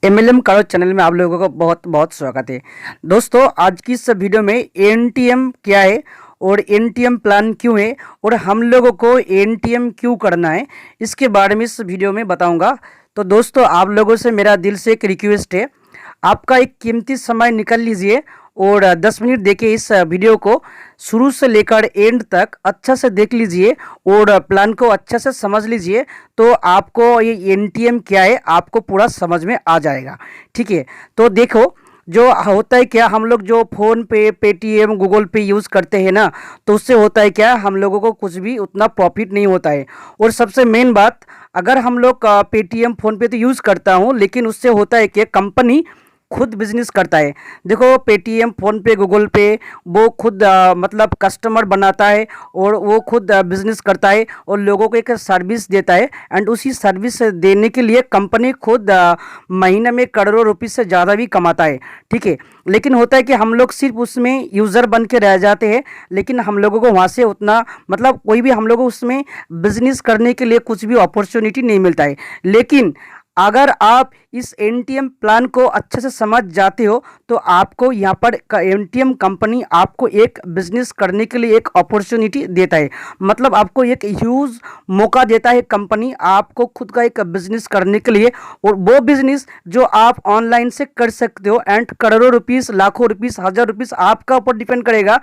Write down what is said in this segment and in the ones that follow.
MLM कारो channel में आप लोगों का बहुत बहुत स्वागत है। दोस्तों, आज की इस वीडियो में एनटीएम क्या है और एनटीएम प्लान क्यों है और हम लोगों को एनटीएम क्यों करना है, इसके बारे में इस वीडियो में बताऊंगा। तो दोस्तों, आप लोगों से मेरा दिल से एक रिक्वेस्ट है, आपका एक कीमती समय निकाल लीजिए और 10 मिनट देखिए इस वीडियो को शुरू से लेकर एंड तक अच्छा से देख लीजिए और प्लान को अच्छा से समझ लीजिए। तो आपको ये एनटीएम क्या है आपको पूरा समझ में आ जाएगा। ठीक है, तो देखो, जो होता है क्या, हम लोग जो फ़ोन पे, पेटीएम, गूगल पे यूज़ करते हैं ना, तो उससे होता है क्या, हम लोगों को कुछ भी उतना प्रॉफिट नहीं होता है। और सबसे मेन बात, अगर हम लोग पेटीएम, फ़ोन पे तो यूज़ करता हूँ, लेकिन उससे होता है कि कंपनी खुद बिजनेस करता है। देखो, पेटीएम, फ़ोन पे, गूगल पे, वो खुद मतलब कस्टमर बनाता है और वो खुद बिजनेस करता है और लोगों को एक सर्विस देता है। एंड उसी सर्विस देने के लिए कंपनी खुद महीने में करोड़ों रुपये से ज़्यादा भी कमाता है। ठीक है, लेकिन होता है कि हम लोग सिर्फ उसमें यूज़र बन के रह जाते हैं, लेकिन हम लोगों को वहाँ से उतना मतलब कोई भी हम लोगों को उसमें बिजनेस करने के लिए कुछ भी अपॉर्चुनिटी नहीं मिलता है। लेकिन अगर आप इस एनटीएम प्लान को अच्छे से समझ जाते हो तो आपको यहाँ पर एनटीएम कंपनी आपको एक बिजनेस करने के लिए एक अपॉर्चुनिटी देता है। मतलब आपको एक ह्यूज मौका देता है कंपनी आपको खुद का एक बिजनेस करने के लिए, और वो बिजनेस जो आप ऑनलाइन से कर सकते हो। एंड करोड़ों रुपीस, लाखों रुपीस, हज़ार रुपीस आपका ऊपर डिपेंड करेगा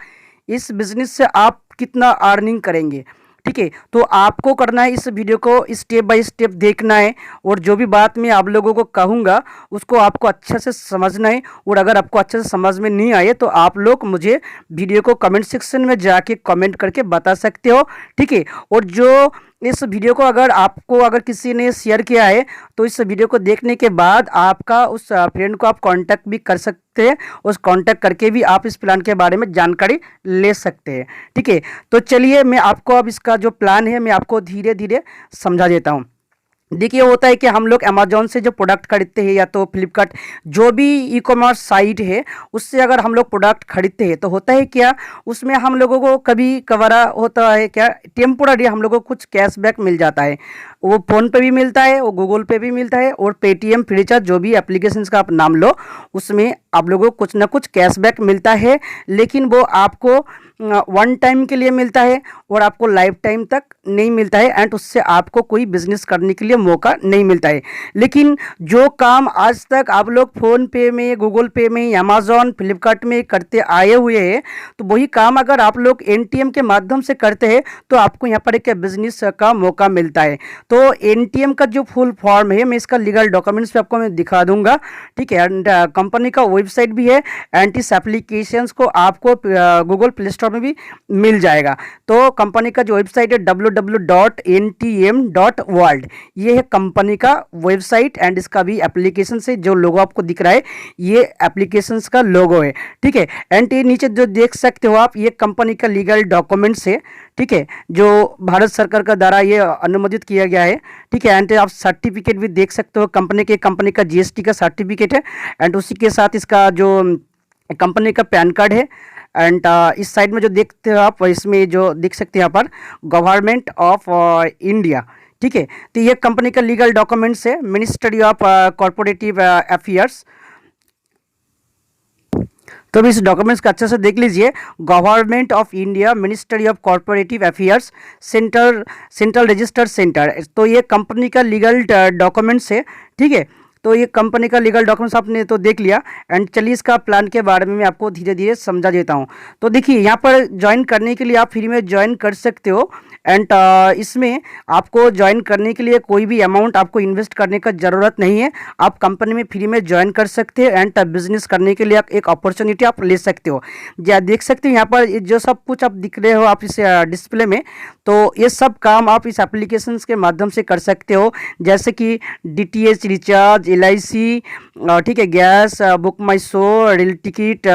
इस बिजनेस से आप कितना अर्निंग करेंगे। ठीक है, तो आपको करना है, इस वीडियो को स्टेप बाय स्टेप देखना है और जो भी बात मैं आप लोगों को कहूँगा उसको आपको अच्छे से समझना है। और अगर आपको अच्छे से समझ में नहीं आए तो आप लोग मुझे वीडियो को कमेंट सेक्शन में जाके कमेंट करके बता सकते हो। ठीक है, और जो इस वीडियो को अगर किसी ने शेयर किया है तो इस वीडियो को देखने के बाद आपका उस फ्रेंड को आप कांटेक्ट भी कर सकते हैं, उस कांटेक्ट करके भी आप इस प्लान के बारे में जानकारी ले सकते हैं। ठीक है, तो चलिए मैं आपको अब इसका जो प्लान है मैं आपको धीरे धीरे समझा देता हूँ। देखिए, होता है कि हम लोग अमेजोन से जो प्रोडक्ट खरीदते हैं या तो फ्लिपकार्ट, जो भी ई कॉमर्स साइट है, उससे अगर हम लोग प्रोडक्ट खरीदते हैं तो होता है क्या, उसमें हम लोगों को कभी कभार होता है क्या, टेम्पोररी हम लोगों को कुछ कैशबैक मिल जाता है। वो फ़ोन पे भी मिलता है, वो गूगल पे भी मिलता है और पेटीएम, फ्रीचार्ज, जो भी एप्लीकेशंस का आप नाम लो, उसमें आप लोगों को कुछ ना कुछ कैशबैक मिलता है। लेकिन वो आपको वन टाइम के लिए मिलता है और आपको लाइफ टाइम तक नहीं मिलता है। एंड उससे आपको कोई बिजनेस करने के लिए मौका नहीं मिलता है। लेकिन जो काम आज तक आप लोग फ़ोन पे में, गूगल पे में, अमेजोन, फ्लिपकार्ट में करते आए हुए हैं, तो वही काम अगर आप लोग एनटीएम के माध्यम से करते हैं तो आपको यहाँ पर एक बिजनेस का मौका मिलता है। तो एनटीएम का जो फुल फॉर्म है, मैं इसका लीगल डॉक्यूमेंट्स भी आपको मैं दिखा दूंगा। ठीक है, एंड कंपनी का वेबसाइट भी है एंड इस एप्लीकेशंस को आपको गूगल प्ले स्टोर में भी मिल जाएगा। तो कंपनी का जो वेबसाइट है www.ntm.world, ये है कंपनी का वेबसाइट एंड इसका भी एप्लीकेशन से जो लोगो आपको दिख रहा है, ये एप्लीकेशंस का लोगो है। ठीक है, एंड ये नीचे जो देख सकते हो आप, ये कंपनी का लीगल डॉक्यूमेंट्स है। ठीक है, जो भारत सरकार का द्वारा ये अनुमोदित किया गया है। ठीक है, एंड आप सर्टिफिकेट भी देख सकते हो, कंपनी का जीएसटी का सर्टिफिकेट है एंड उसी के साथ इसका जो कंपनी का पैन कार्ड है। एंड इस साइड में जो देखते हो आप, इसमें जो देख सकते हैं यहाँ पर गवर्नमेंट ऑफ इंडिया। ठीक है, तो ये कंपनी का लीगल डॉक्यूमेंट्स है, मिनिस्ट्री ऑफ कॉर्पोरेटिव अफेयर्स। तो अभी इस डॉक्यूमेंट्स का अच्छे से देख लीजिए, government of India, ministry of corporative affairs, central registered centre. तो ये कंपनी का लीगल डॉक्यूमेंट्स है। ठीक है, तो ये कंपनी का लीगल डॉक्यूमेंट्स आपने तो देख लिया। एंड चलिए इसका प्लान के बारे में मैं आपको धीरे धीरे समझा देता हूँ। तो देखिए, यहाँ पर ज्वाइन करने के लिए आप फ्री में ज्वाइन कर सकते हो। एंड इसमें आपको ज्वाइन करने के लिए कोई भी अमाउंट आपको इन्वेस्ट करने का ज़रूरत नहीं है। आप कंपनी में फ्री में ज्वाइन कर सकते हैं एंड बिजनेस करने के लिए एक अपॉर्चुनिटी आप ले सकते हो। देख सकते हो यहाँ पर जो सब कुछ आप दिख रहे हो आप इस डिस्प्ले में, तो ये सब काम आप इस एप्लीकेशन के माध्यम से कर सकते हो, जैसे कि डीटीएच रिचार्ज, एलआईसी, ठीक है, गैस, बुक माई शो, रेल टिकट,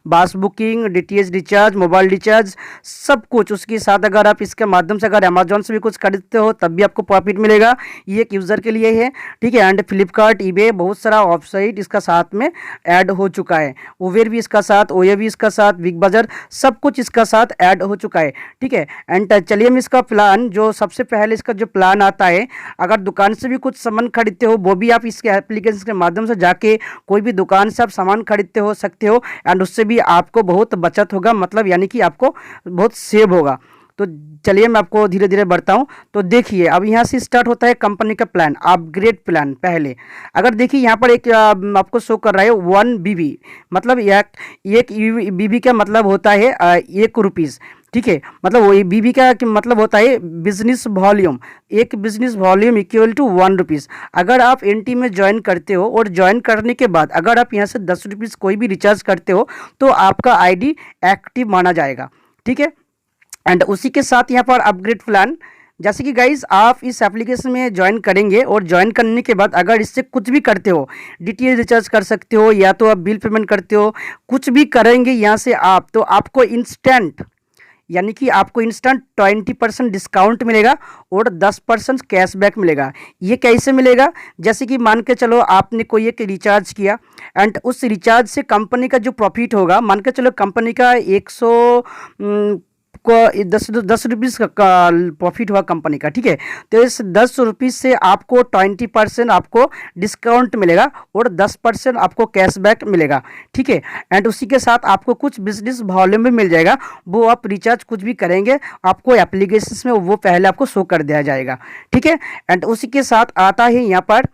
बस booking, DTH recharge, mobile recharge, सब कुछ। उसके साथ अगर आप इसके माध्यम से अगर अमेजोन से भी कुछ खरीदते हो तब भी आपको प्रॉफिट मिलेगा, ये एक यूज़र के लिए है। ठीक है, एंड फ्लिपकार्ट, ईबे, बहुत सारा वेबसाइट इसका साथ में ऐड हो चुका है, उबेर भी इसका साथ, ओयो भी इसका साथ, बिग बाजार, सब कुछ इसका साथ ऐड हो चुका है। ठीक है, एंड चलिए हम इसका प्लान, जो सबसे पहले इसका जो प्लान आता है, अगर दुकान से भी कुछ सामान खरीदते हो वो भी आप इसके एप्लीकेशन के माध्यम से जाके कोई भी दुकान से आप सामान खरीदते हो सकते हो, एंड उससे भी आपको बहुत बचत होगा, मतलब यानी कि आपको बहुत सेव होगा। तो चलिए मैं आपको धीरे धीरे बढ़ता हूँ। तो देखिए अब यहाँ से स्टार्ट होता है कंपनी का प्लान, अपग्रेड प्लान। पहले अगर देखिए यहाँ पर एक आपको शो कर रहा है 1 BB, मतलब एक BB का मतलब होता है 1 रुपीज़, ठीक है। मतलब वो BB का मतलब होता है बिजनेस वॉल्यूम, एक business volume equal to 1 rupees. अगर आप NT में ज्वाइन करते हो और ज्वाइन करने के बाद अगर आप यहाँ से 10 रुपीज़ कोई भी रिचार्ज करते हो तो आपका ID एक्टिव माना जाएगा, ठीक है। एंड उसी के साथ यहाँ पर अपग्रेड प्लान, जैसे कि गाइज आप इस एप्लीकेशन में ज्वाइन करेंगे और ज्वाइन करने के बाद अगर इससे कुछ भी करते हो, DTH रिचार्ज कर सकते हो या तो आप बिल पेमेंट करते हो, कुछ भी करेंगे यहाँ से आप, तो आपको इंस्टेंट यानी कि आपको इंस्टेंट 20% डिस्काउंट मिलेगा और 10% कैशबैक मिलेगा। ये कैसे मिलेगा? जैसे कि मान के चलो आपने कोई एक रिचार्ज किया एंड उस रिचार्ज से कंपनी का जो प्रॉफिट होगा, मान के चलो कंपनी का 100 को 10 रुपीज़ का प्रॉफिट हुआ कंपनी का, ठीक है। तो इस 10 रुपीज़ से आपको 20% आपको डिस्काउंट मिलेगा और 10% आपको कैशबैक मिलेगा, ठीक है। एंड उसी के साथ आपको कुछ बिजनेस वॉल्यूम भी मिल जाएगा, वो आप रिचार्ज कुछ भी करेंगे आपको एप्लीकेशन में वो पहले आपको शो कर दिया जाएगा, ठीक है। एंड उसी के साथ आता है यहाँ पर,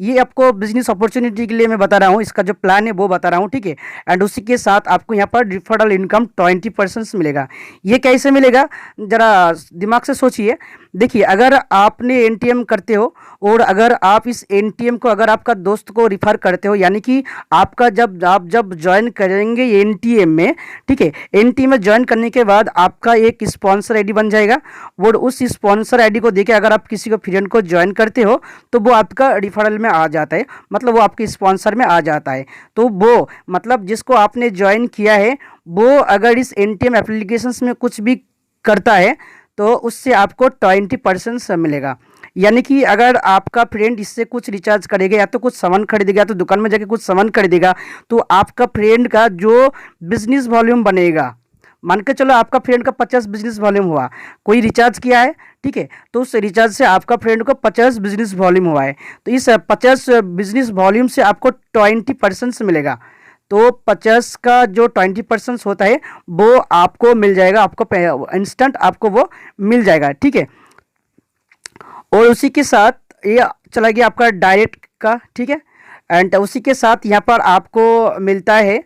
ये आपको बिजनेस अपॉर्चुनिटी के लिए मैं बता रहा हूँ, इसका जो प्लान है वो बता रहा हूँ, ठीक है। एंड उसी के साथ आपको यहाँ पर रिफरल इनकम 20% मिलेगा। ये कैसे मिलेगा ज़रा दिमाग से सोचिए। देखिए अगर आपने NTM करते हो और अगर आप इस NTM को अगर आपका दोस्त को रिफ़र करते हो, यानी कि आपका आप जब ज्वाइन करेंगे NTM में, ठीक है, NTM में ज्वाइन करने के बाद आपका एक स्पॉन्सर ID बन जाएगा और उस स्पॉन्सर ID को देके अगर आप किसी को फ्रेंड को ज्वाइन करते हो तो वो आपका रिफरल में आ जाता है, मतलब वो आपके स्पॉन्सर में आ जाता है। तो वो मतलब जिसको आपने ज्वाइन किया है वो अगर इस NTM एप्लीकेशंस में कुछ भी करता है तो उससे आपको 20% मिलेगा। यानी कि अगर आपका फ्रेंड इससे कुछ रिचार्ज करेगा या तो कुछ सामान खरीदेगा, तो दुकान में जाके कुछ सामान खरीदेगा, तो आपका फ्रेंड का जो बिजनेस वॉल्यूम बनेगा, मान के चलो आपका फ्रेंड का 50 बिजनेस वॉल्यूम हुआ, कोई रिचार्ज किया है, ठीक है, तो उस रिचार्ज से आपका फ्रेंड को 50 बिजनेस वॉल्यूम हुआ है, तो इस 50 बिजनेस वॉल्यूम से आपको 20% मिलेगा। तो 50 का जो 20% होता है वो आपको मिल जाएगा, आपको इंस्टेंट आपको वो मिल जाएगा, ठीक है। और उसी के साथ ये चला गया आपका डायरेक्ट का, ठीक है। एंड उसी के साथ यहाँ पर आपको मिलता है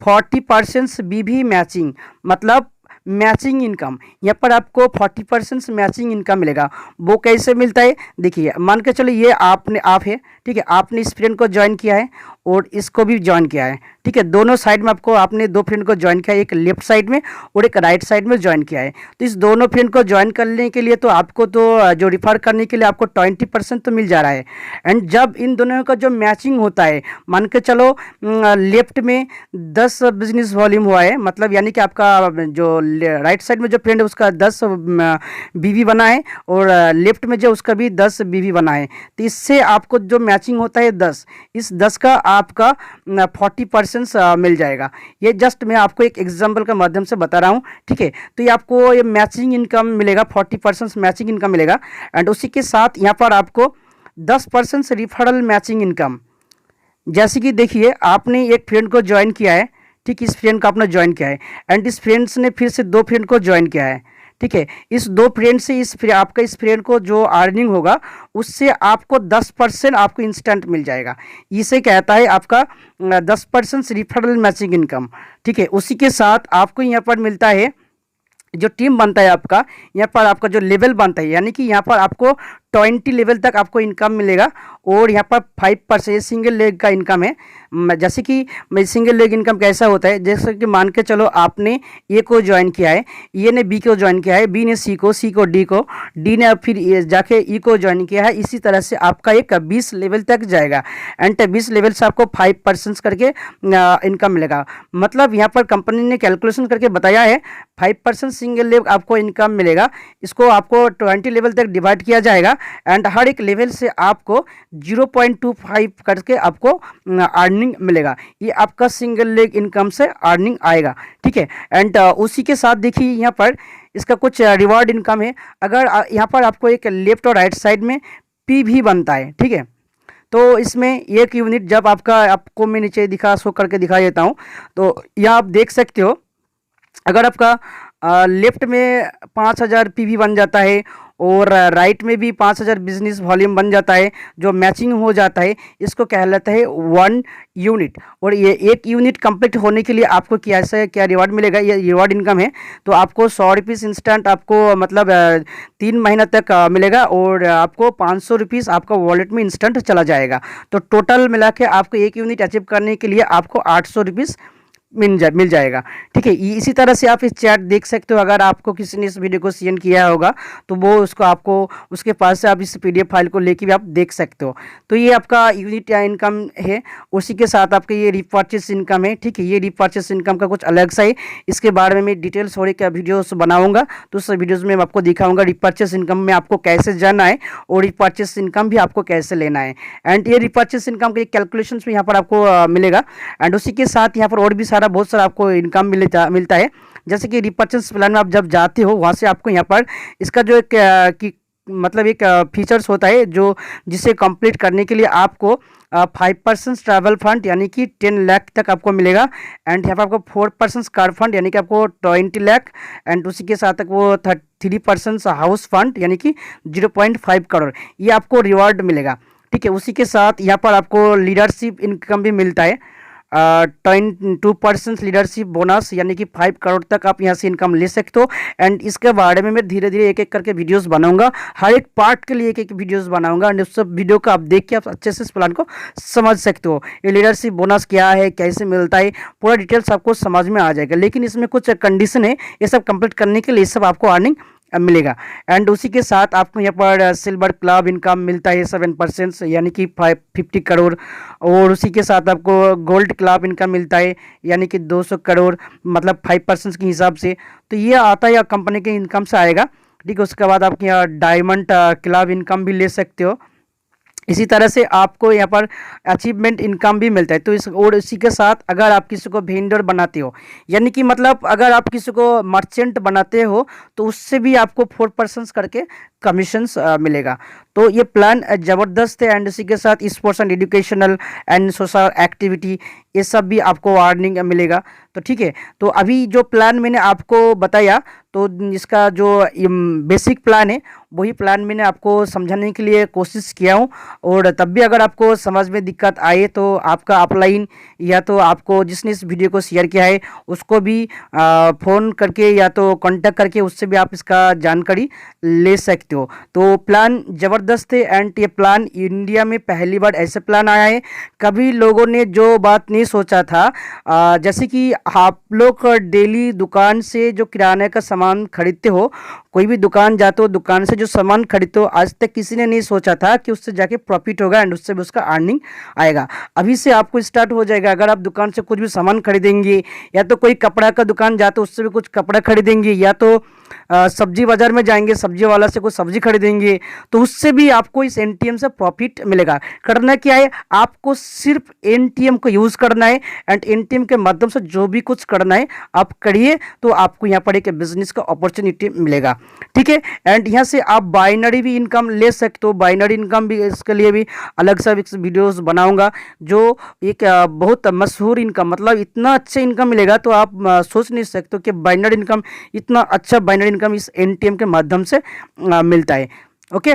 40% BB मैचिंग, मतलब मैचिंग इनकम। यहाँ पर आपको 40% मैचिंग इनकम मिलेगा। वो कैसे मिलता है? देखिए मान के चलो ये आप है, ठीक है, आपने इस फ्रेंड को ज्वाइन किया है और इसको भी ज्वाइन किया है, ठीक है, दोनों साइड में आपको आपने 2 फ्रेंड को ज्वाइन किया है, एक लेफ्ट साइड में और एक राइट साइड में ज्वाइन किया है। तो इस दोनों फ्रेंड को ज्वाइन करने के लिए तो आपको तो जो रिफ़र करने के लिए आपको 20% तो मिल जा रहा है। एंड जब इन दोनों का जो मैचिंग होता है, मान के चलो लेफ्ट में 10 बिजनेस वॉल्यूम हुआ है, मतलब यानी कि आपका जो राइट साइड में जो फ्रेंड है उसका 10 BB बना है और लेफ्ट में जो उसका भी 10 BB बना है, तो इससे आपको जो मैचिंग होता है 10, इस 10 का आपका 40% मिल जाएगा। ये जस्ट मैं आपको एक एग्जांपल के माध्यम से बता रहा हूँ, ठीक है। तो ये आपको ये मैचिंग इनकम मिलेगा, 40% मैचिंग इनकम मिलेगा। एंड उसी के साथ यहाँ पर आपको 10% रिफरल मैचिंग इनकम। जैसे कि देखिए आपने एक फ्रेंड को ज्वाइन किया है, ठीक, इस फ्रेंड को आपने ज्वाइन किया है एंड इस फ्रेंड्स ने फिर से 2 फ्रेंड को ज्वाइन किया है, ठीक है। इस 2 फ्रेंड से आपका इस फ्रेंड को जो अर्निंग होगा उससे आपको 10% आपको इंस्टेंट मिल जाएगा। इसे कहता है आपका 10% रिफरल मैचिंग इनकम, ठीक है। उसी के साथ आपको यहाँ पर मिलता है जो टीम बनता है आपका, यहाँ पर आपका जो लेवल बनता है, यानी कि यहाँ पर आपको 20 लेवल तक आपको इनकम मिलेगा और यहाँ पर 5% सिंगल लेग का इनकम है। जैसे कि सिंगल लेग इनकम कैसा होता है, जैसे कि मान के चलो आपने ए को ज्वाइन किया है, ए ने बी को ज्वाइन किया है, बी ने सी को डी को, डी ने फिर जाके ई को ज्वाइन किया है। इसी तरह से आपका एक 20 लेवल तक जाएगा एंड 20 लेवल से आपको 5% करके इनकम मिलेगा। मतलब यहाँ पर कंपनी ने कैलकुलेशन करके बताया है 5% सिंगल लेग आपको इनकम मिलेगा। इसको आपको 20 लेवल तक डिवाइड किया जाएगा एंड हर एक लेवल से आपको 0.25 करके आपको अर्निंग मिलेगा। ये आपका सिंगल लेग इनकम से अर्निंग आएगा, ठीक है। एंड उसी के साथ देखिए यहाँ पर इसका कुछ रिवार्ड इनकम है। अगर यहाँ पर आपको एक लेफ्ट और राइट साइड में PV बनता है, ठीक है, तो इसमें एक यूनिट जब आपको मैं नीचे शो करके दिखा देता हूँ। तो यहाँ आप देख सकते हो, अगर आपका लेफ्ट में 5000 पीवी बन जाता है और राइट में भी 5000 बिजनेस वॉल्यूम बन जाता है, जो मैचिंग हो जाता है, इसको कहलाता है 1 यूनिट। और ये 1 यूनिट कंप्लीट होने के लिए आपको क्या रिवार्ड मिलेगा, ये रिवार्ड इनकम है। तो आपको 100 रुपीज़ इंस्टेंट आपको मतलब 3 महीना तक मिलेगा और आपको 500 रुपीज़ आपका वॉलेट में इंस्टेंट चला जाएगा। तो टोटल मिला के आपको 1 यूनिट अचीव करने के लिए आपको 800 रुपीज़ मिल जाएगा। ठीक है, इसी तरह से आप इस चैट देख सकते हो। अगर आपको किसी ने इस वीडियो को सेंड किया होगा तो वो उसको आपको उसके पास से आप इस पीडीएफ फाइल को लेके भी आप देख सकते हो। तो ये आपका यूनिट या इनकम है। उसी के साथ आपका ये रिपर्चेस इनकम है। ठीक है, ये रिपर्चेस इनकम का कुछ अलग सा है, इसके बारे में मैं डिटेल्स और एक वीडियोस बनाऊंगा। तो उस वीडियोस में मैं आपको दिखाऊंगा रिपर्चेस इनकम में आपको कैसे जाना है और रिपर्चेस इनकम भी आपको कैसे लेना है। एंड ये रिपर्चेस इनकम के कैलकुलेशन भी यहाँ पर आपको मिलेगा। एंड उसी के साथ यहाँ पर और भी बहुत सारा आपको इनकम मिलता है। जैसे कि रिपर्चेस प्लान में आप जब जाते हो वहाँ से आपको यहाँ पर इसका जो एक फीचर्स होता है जो जिसे कंप्लीट करने के लिए आपको 5% ट्रैवल फंड यानी कि 10 लाख तक आपको मिलेगा। एंड यहाँ पर आपको 4% कार फंड यानी कि आपको 20 लाख। एंड उसी के साथ तक वो 3% हाउस फंड यानी कि 0.5 करोड़ ये आपको रिवार्ड मिलेगा। ठीक है, उसी के साथ यहाँ पर आपको लीडरशिप इनकम भी मिलता है। 2% लीडरशिप बोनस यानी कि 5 करोड़ तक आप यहाँ से इनकम ले सकते हो। एंड इसके बारे में मैं धीरे धीरे एक एक करके वीडियोस बनाऊंगा, हर एक पार्ट के लिए एक एक वीडियोस बनाऊंगा। एंड उस सब वीडियो को आप देख के आप अच्छे से इस प्लान को समझ सकते हो। ये लीडरशिप बोनस क्या है, कैसे मिलता है, पूरा डिटेल्स आपको समझ में आ जाएगा। लेकिन इसमें कुछ कंडीशन है, ये सब कंप्लीट करने के लिए सब आपको अर्निंग मिलेगा। एंड उसी के साथ आपको यहाँ पर सिल्वर क्लब इनकम मिलता है 7% यानी कि 50 करोड़। और उसी के साथ आपको गोल्ड क्लब इनकम मिलता है यानी कि 200 करोड़ मतलब 5% के हिसाब से। तो ये आता है कंपनी के इनकम से आएगा। ठीक है, उसके बाद आपके यहाँ डायमंड क्लब इनकम भी ले सकते हो। इसी तरह से आपको यहाँ पर अचीवमेंट इनकम भी मिलता है। तो और इसी के साथ अगर आप किसी को वेंडर बनाते हो यानी कि मतलब अगर आप किसी को मर्चेंट बनाते हो तो उससे भी आपको 4% करके कमीशंस मिलेगा। तो ये प्लान ज़बरदस्त है। एंड इसी के साथ sports and educational and social activity ये सब भी आपको अर्निंग मिलेगा। तो ठीक है, तो अभी जो प्लान मैंने आपको बताया तो इसका जो बेसिक प्लान है वही प्लान मैंने आपको समझाने के लिए कोशिश किया हूँ। और तब भी अगर आपको समझ में दिक्कत आए तो आपका अपलाइन या तो आपको जिसने इस वीडियो को शेयर किया है उसको भी फ़ोन करके या तो कांटेक्ट करके उससे भी आप इसका जानकारी ले सकते हो। तो प्लान ज़बरदस्त है। एंड ये प्लान इंडिया में पहली बार ऐसे प्लान आया है। कभी लोगों ने जो बात नहीं सोचा था, जैसे कि आप लोग डेली दुकान से जो किराने का सामान खरीदते हो, कोई भी दुकान जाते हो, दुकान से जो सामान खरीदते हो, आज तक किसी ने नहीं सोचा था कि उससे जाके प्रॉफिट होगा एंड उससे भी उसका अर्निंग आएगा। अभी से आपको स्टार्ट हो जाएगा। अगर आप दुकान से कुछ भी सामान खरीदेंगे या तो कोई कपड़ा का दुकान जाते हो उससे भी कुछ कपड़ा खरीदेंगे या तो सब्जी बाजार में जाएंगे सब्जी वाला से कुछ सब्जी खरीदेंगे तो उससे भी आपको इस एनटीएम से प्रॉफिट मिलेगा। करना क्या है, आपको सिर्फ एनटीएम को यूज़ करना है एंड एनटीएम के माध्यम से जो भी कुछ करना है आप करिए तो आपको यहाँ पर एक बिजनेस का अपॉर्चुनिटी मिलेगा। ठीक है, एंड यहाँ से आप बाइनरी भी इनकम ले सकते हो। बाइनरी इनकम भी इसके लिए भी अलग से वीडियोस बनाऊंगा जो एक बहुत मशहूर इनकम, मतलब इतना अच्छा इनकम मिलेगा तो आप सोच नहीं सकते कि बाइनरी इनकम इतना अच्छा बाइनरी इनकम इस एनटीएम के माध्यम से मिलता है। ओके,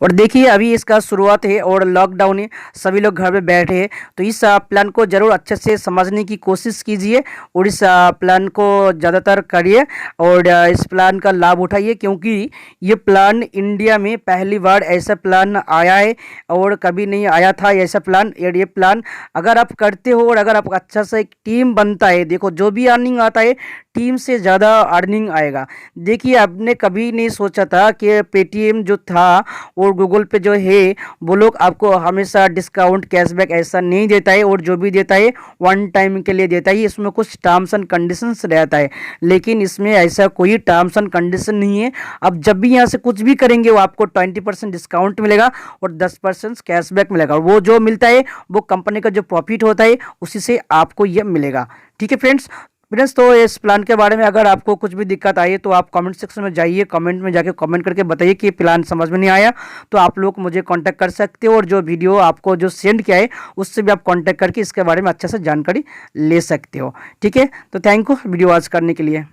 और देखिए अभी इसका शुरुआत है और लॉकडाउन है, सभी लोग घर में बैठे हैं। तो इस प्लान को ज़रूर अच्छे से समझने की कोशिश कीजिए और इस प्लान को ज़्यादातर करिए और इस प्लान का लाभ उठाइए, क्योंकि ये प्लान इंडिया में पहली बार ऐसा प्लान आया है और कभी नहीं आया था ऐसा प्लान। और ये प्लान अगर आप करते हो और अगर आप अच्छा सा एक टीम बनता है, देखो जो भी अर्निंग आता है टीम से ज़्यादा अर्निंग आएगा। देखिए आपने कभी नहीं सोचा था कि पेटीएम जो था और गूगल पे जो है वो लोग आपको हमेशा डिस्काउंट कैशबैक ऐसा नहीं देता है और जो भी देता है वन टाइम के लिए देता है। इसमें कुछ टर्म्स एंड कंडीशंस रहता है, लेकिन इसमें ऐसा कोई टर्म्स एंड कंडीशन नहीं है। अब जब भी यहाँ से कुछ भी करेंगे वो आपको 20% डिस्काउंट मिलेगा और 10% कैशबैक मिलेगा। वो जो मिलता है वो कंपनी का जो प्रॉफिट होता है उसी से आपको ये मिलेगा। ठीक है फ्रेंड्स, फ्रेंड्स तो इस प्लान के बारे में अगर आपको कुछ भी दिक्कत आई है तो आप कमेंट सेक्शन में जाइए, कमेंट में जाके कमेंट करके बताइए कि प्लान समझ में नहीं आया, तो आप लोग मुझे कांटेक्ट कर सकते हो और जो वीडियो आपको जो सेंड किया है उससे भी आप कांटेक्ट करके इसके बारे में अच्छे से जानकारी ले सकते हो। ठीक है, तो थैंक यू वीडियो वॉच करने के लिए।